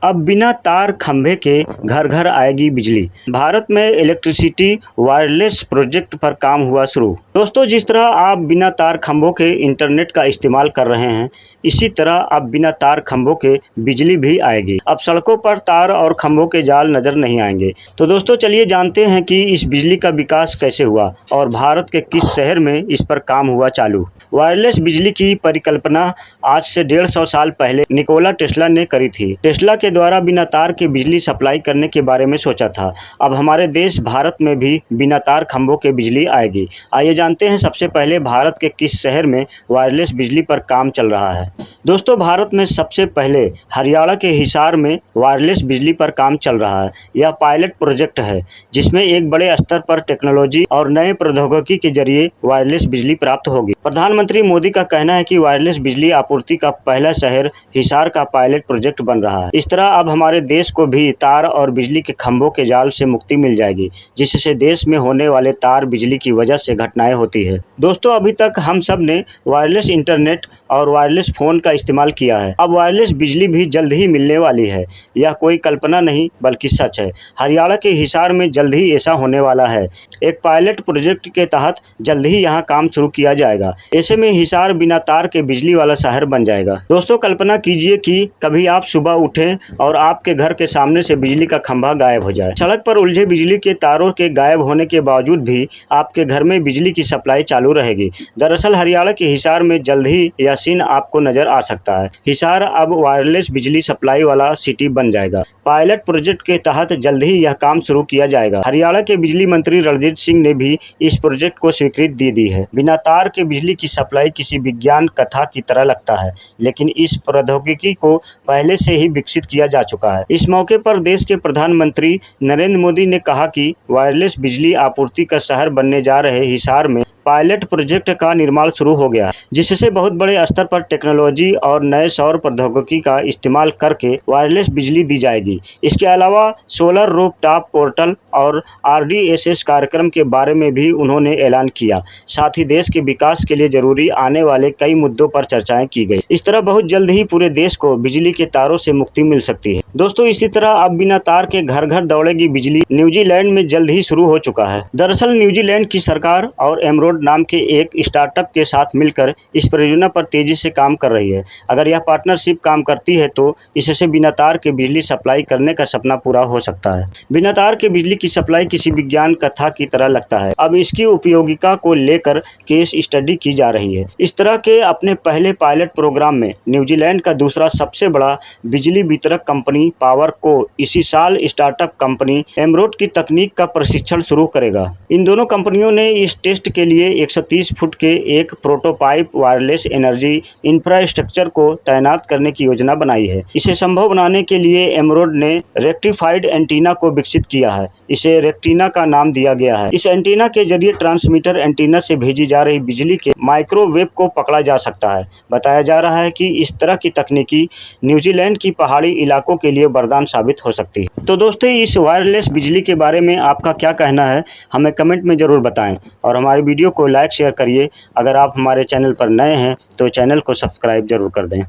अब बिना तार खंभे के घर घर आएगी बिजली। भारत में इलेक्ट्रिसिटी वायरलेस प्रोजेक्ट पर काम हुआ शुरू। दोस्तों, जिस तरह आप बिना तार खंभों के इंटरनेट का इस्तेमाल कर रहे हैं, इसी तरह अब बिना तार खंभों के बिजली भी आएगी। अब सड़कों पर तार और खंभों के जाल नजर नहीं आएंगे। तो दोस्तों, चलिए जानते हैं कि इस बिजली का विकास कैसे हुआ और भारत के किस शहर में इस पर काम हुआ चालू। वायरलेस बिजली की परिकल्पना आज से 150 साल पहले निकोला टेस्ला ने करी थी। टेस्ला के द्वारा बिना तार के बिजली सप्लाई करने के बारे में सोचा था। अब हमारे देश भारत में भी बिना तार खंभों के बिजली आएगी। आइए जानते हैं सबसे पहले भारत के किस शहर में वायरलेस बिजली पर काम चल रहा है। दोस्तों, भारत में सबसे पहले हरियाणा के हिसार में वायरलेस बिजली पर काम चल रहा है। यह पायलट प्रोजेक्ट है जिसमें एक बड़े स्तर पर टेक्नोलॉजी और नए प्रौद्योगिकी के जरिए वायरलेस बिजली प्राप्त होगी। प्रधानमंत्री मोदी का कहना है कि वायरलेस बिजली आपूर्ति का पहला शहर हिसार का पायलट प्रोजेक्ट बन रहा है। इस तरह अब हमारे देश को भी तार और बिजली के खंभों के जाल से मुक्ति मिल जाएगी, जिससे देश में होने वाले तार बिजली की वजह से घटनाएं होती है। दोस्तों, अभी तक हम सब ने वायरलेस इंटरनेट और वायरलेस फोन का इस्तेमाल किया है। अब वायरलेस बिजली भी जल्द ही मिलने वाली है। यह कोई कल्पना नहीं बल्कि सच है। हरियाणा के हिसार में जल्द ही ऐसा होने वाला है। एक पायलट प्रोजेक्ट के तहत जल्द ही यहाँ काम शुरू किया जाएगा। ऐसे में हिसार बिना तार के बिजली वाला शहर बन जाएगा। दोस्तों, कल्पना कीजिए कि कभी आप सुबह उठें और आपके घर के सामने से बिजली का खंभा गायब हो जाए। सड़क पर उलझे बिजली के तारों के गायब होने के बावजूद भी आपके घर में बिजली की सप्लाई चालू रहेगी। दरअसल हरियाणा के हिसार में जल्द ही यह सीन आपको नजर आ सकता है। हिसार अब वायरलेस बिजली सप्लाई वाला सिटी बन जाएगा। पायलट प्रोजेक्ट के तहत जल्द ही यह काम शुरू किया जाएगा। हरियाणा के बिजली मंत्री रणजीत सिंह ने भी इस प्रोजेक्ट को स्वीकृति दे दी है। बिना तार के बिजली की सप्लाई किसी विज्ञान कथा की तरह लगता है, लेकिन इस प्रौद्योगिकी को पहले से ही विकसित किया जा चुका है। इस मौके पर देश के प्रधानमंत्री नरेंद्र मोदी ने कहा कि वायरलेस बिजली आपूर्ति का शहर बनने जा रहे हिसार में पायलट प्रोजेक्ट का निर्माण शुरू हो गया है, जिससे बहुत बड़े स्तर पर टेक्नोलॉजी और नए सौर प्रौद्योगिकी का इस्तेमाल करके वायरलेस बिजली दी जाएगी। इसके अलावा सोलर रूफटॉप पोर्टल और RDSS कार्यक्रम के बारे में भी उन्होंने ऐलान किया। साथ ही देश के विकास के लिए जरूरी आने वाले कई मुद्दों पर चर्चाएं की गई। इस तरह बहुत जल्द ही पूरे देश को बिजली के तारों से मुक्ति मिल सकती है। दोस्तों, इसी तरह अब बिना तार के घर घर दौड़ेगी बिजली न्यूजीलैंड में जल्द ही शुरू हो चुका है। दरअसल न्यूजीलैंड की सरकार और एमरोड नाम के एक स्टार्टअप के साथ मिलकर इस परियोजना पर तेजी से काम कर रही है। अगर यह पार्टनरशिप काम करती है तो इससे बिना तार के बिजली सप्लाई करने का सपना पूरा हो सकता है। बिना तार के बिजली की सप्लाई किसी विज्ञान कथा की तरह लगता है। अब इसकी उपयोगिता को लेकर केस स्टडी की जा रही है। इस तरह के अपने पहले पायलट प्रोग्राम में न्यूजीलैंड का दूसरा सबसे बड़ा बिजली वितरक कंपनी पावर को इसी साल स्टार्टअप कंपनी एमरोड की तकनीक का प्रशिक्षण शुरू करेगा। इन दोनों कंपनियों ने इस टेस्ट के लिए 130 फुट के एक प्रोटोटाइप वायरलेस एनर्जी इंफ्रास्ट्रक्चर को तैनात करने की योजना बनाई है। इसे संभव बनाने के लिए एमरोड ने रेक्टिफाइड एंटीना को विकसित किया है। इसे रेक्टिना का नाम दिया गया है। इस एंटीना के जरिए ट्रांसमीटर एंटीना से भेजी जा रही बिजली के माइक्रोवेव को पकड़ा जा सकता है। बताया जा रहा है कि इस तरह की तकनीकी न्यूजीलैंड की पहाड़ी इलाकों के लिए वरदान साबित हो सकती है। तो दोस्तों, इस वायरलेस बिजली के बारे में आपका क्या कहना है, हमें कमेंट में जरूर बताएं और हमारे वीडियो को लाइक शेयर करिए। अगर आप हमारे चैनल पर नए हैं तो चैनल को सब्सक्राइब जरूर कर दें।